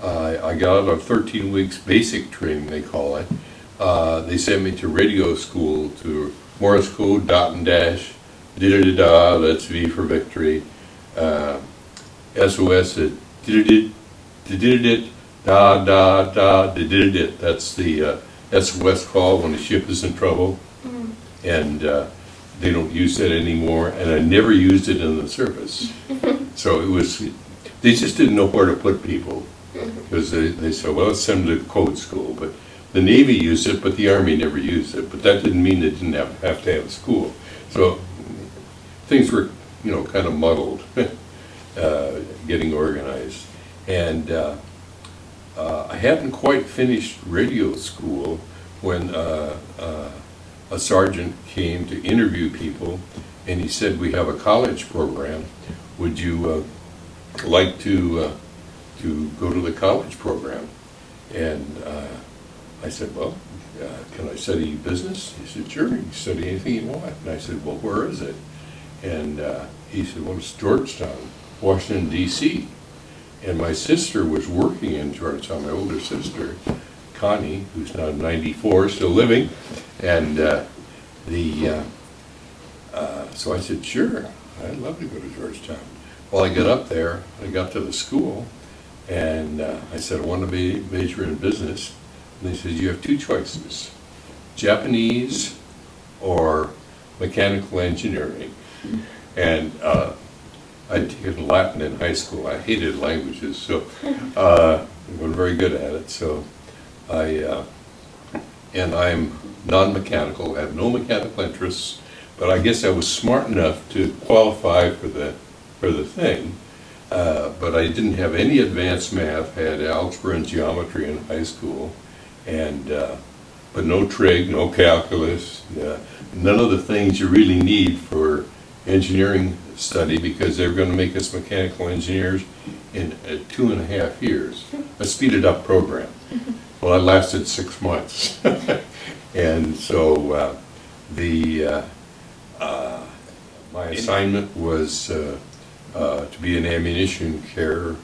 I got out of 13 weeks basic training, they call it. They sent me to radio school to Morse code, dot and dash, da-da-da-da, that's V for victory. SOS, da-da-da-da, da-da-da-da, da-da-da-da. That's the SOS call when the ship is in trouble. And they don't use that anymore, and I never used it in the service. So it was, they just didn't know where to put people. Because they said, well, let's send them to code school. But the Navy used it, but the Army never used it. But that didn't mean they didn't have to have a school. So things were, kind of muddled, getting organized. And I hadn't quite finished radio school when a sergeant came to interview people, and he said, we have a college program. Would you like to go to the college program? And I said, well, can I study business? He said, sure, you can study anything you want. And I said, well, where is it? And he said, well, it's Georgetown, Washington, D.C. And my sister was working in Georgetown, my older sister, Connie, who's now 94, still living. And so I said, sure, I'd love to go to Georgetown. Well, I got up there, I got to the school, and I said, I want to major in business. And they said, you have two choices, Japanese or mechanical engineering. And I'd taken Latin in high school. I hated languages, so I wasn't very good at it. So and I'm non-mechanical, have no mechanical interests, but I guess I was smart enough to qualify for the thing. But I didn't have any advanced math. I had algebra and geometry in high school, and but no trig, no calculus, none of the things you really need for engineering study, because they were going to make us mechanical engineers in 2.5 years, a speeded up program. Well, it lasted 6 months. And so my assignment was to be an ammunition carrier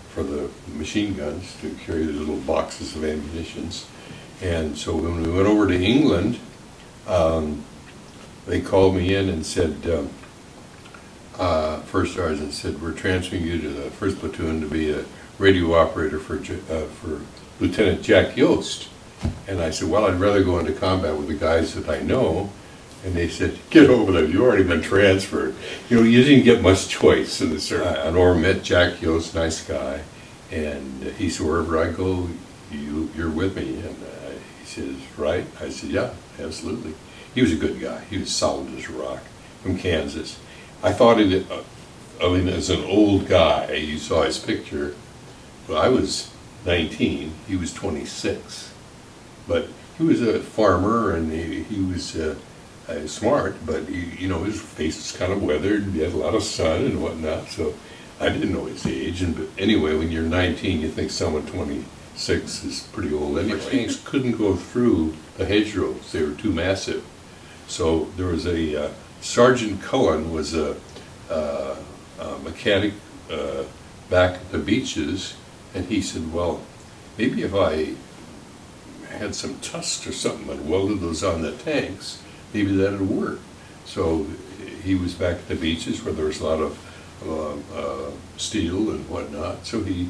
for the machine guns, to carry the little boxes of ammunitions. And so when we went over to England, they called me in and said, first sergeant said, we're transferring you to the 1st Platoon to be a radio operator for Lieutenant Jack Yost. And I said, well, I'd rather go into combat with the guys that I know. And they said, get over there, you've already been transferred. You didn't get much choice in the service. And Orr met Jack Yost, nice guy, and he said, wherever I go, you're with me. And he says, right? I said, yeah, absolutely. He was a good guy. He was solid as a rock, from Kansas. I thought of him as an old guy. You saw his picture. Well, I was 19, he was 26. But he was a farmer, and he was smart, but his face was kind of weathered. He had a lot of sun and whatnot, so I didn't know his age. But anyway, when you're 19, you think someone 26 is pretty old anyway. Tanks couldn't go through the hedgerows; they were too massive. So there was a Sergeant Cullen was a mechanic back at the beaches, and he said, well, maybe if I had some tusks or something and welded those on the tanks, maybe that'd work. So he was back at the beaches where there was a lot of steel and whatnot. So he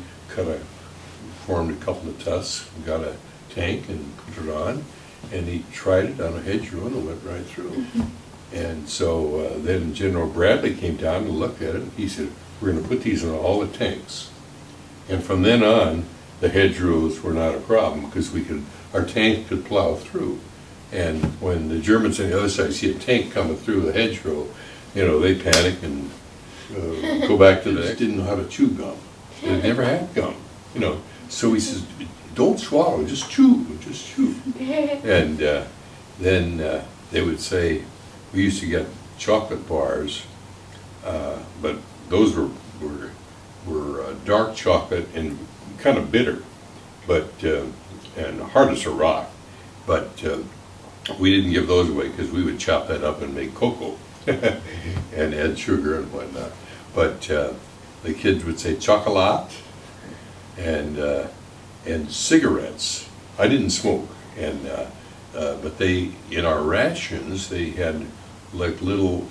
formed a couple of tusks, got a tank and put it on, and he tried it on a hedgerow and it went right through. And so then General Bradley came down and looked at it, and he said, we're going to put these on all the tanks. And from then on, the hedgerows were not a problem, because our tank could plow through. And when the Germans on the other side see a tank coming through the hedgerow, they panic and go back to the next. Didn't know how to chew gum. They never had gum, So he says, don't swallow, just chew, just chew. And then they would say, we used to get chocolate bars, but those were dark chocolate and kind of bitter, but and hard as a rock. But we didn't give those away, because we would chop that up and make cocoa and add sugar and whatnot. But the kids would say chocolat, and and cigarettes. I didn't smoke, and but they, in our rations, they had like a little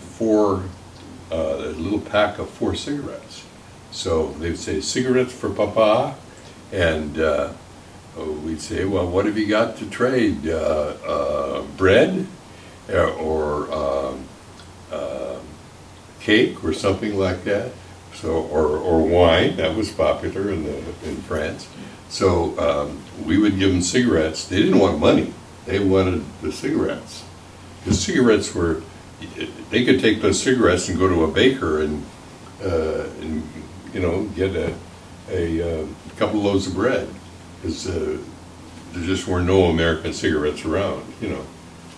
pack of 4 cigarettes. So they'd say, cigarettes for Papa, and we'd say, well, what have you got to trade? Bread or cake or something like that. So, or wine, that was popular in France. So we would give them cigarettes. They didn't want money. They wanted the cigarettes. The cigarettes were, they could take those cigarettes and go to a baker and get a couple loaves of bread, because there just were no American cigarettes around,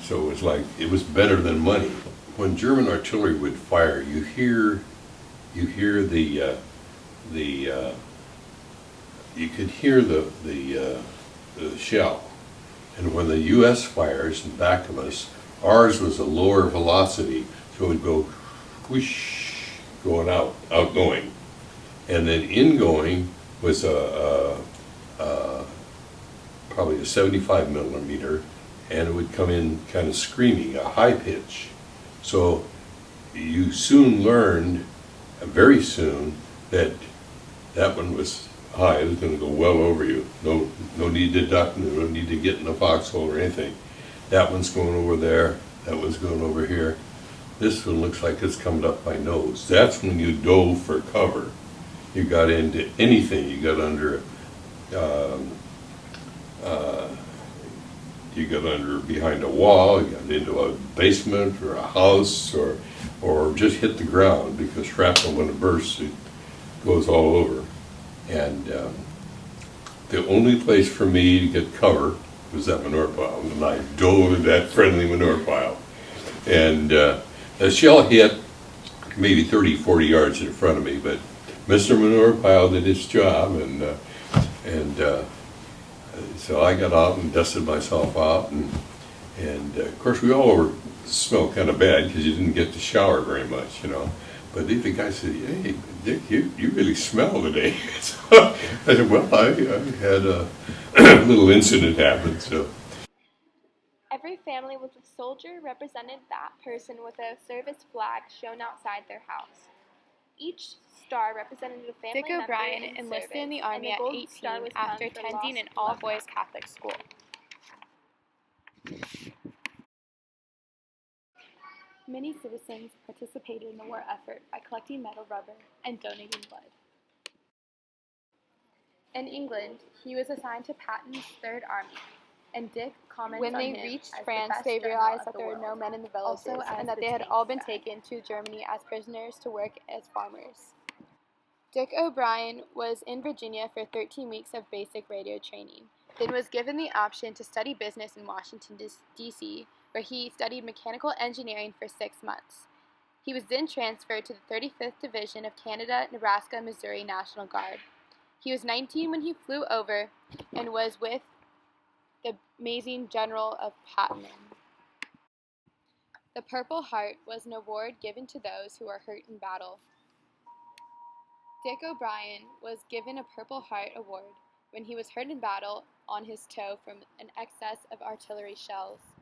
So it was like, it was better than money. When German artillery would fire, you hear you could hear the shell. And when the U.S. fires in back of us, ours was a lower velocity, so it would go whoosh, going outgoing. And then ingoing was probably a 75 millimeter, and it would come in kind of screaming, a high pitch. So you soon learned, very soon, that one was high. It was going to go well over you. No need to duck, no need to get in a foxhole or anything. That one's going over there, that one's going over here. This one looks like it's coming up my nose. That's when you dove for cover. You got into anything. You got under, behind a wall, you got into a basement or a house, or just hit the ground, because shrapnel, when it bursts, it goes all over. And the only place for me to get cover was that manure pile, and I dove in that friendly manure pile. And a shell hit maybe 30, 40 yards in front of me, but Mr. Manure Pile did his job, and so I got out and dusted myself out, and of course we all smelled kind of bad because you didn't get to shower very much, But the guy said, "Hey, Dick, you really smell today." So I said, "Well, I had a little incident happen, so." Every family with a soldier represented that person with a service flag shown outside their house. Each star represented a family Dick member O'Brien in enlisted service, in the Army at and the gold 18 star was after hung for attending an lost all-boys loved Catholic school. Many citizens participated in the war effort by collecting metal rubber and donating blood. In England, he was assigned to Patton's Third Army, and Dick comments When on they him reached as France, the best they general realized of that the there were world, no men in the also villages, as and that the they had tank all been guy. taken to Germany as prisoners to work as farmers. Dick O'Brien was in Virginia for 13 weeks of basic radio training, then was given the option to study business in Washington, D.C., where he studied mechanical engineering for 6 months. He was then transferred to the 35th Division of Canada, Nebraska, Missouri National Guard. He was 19 when he flew over and was with the amazing General of Patton. The Purple Heart was an award given to those who were hurt in battle. Dick O'Brien was given a Purple Heart award when he was hurt in battle on his toe from an excess of artillery shells.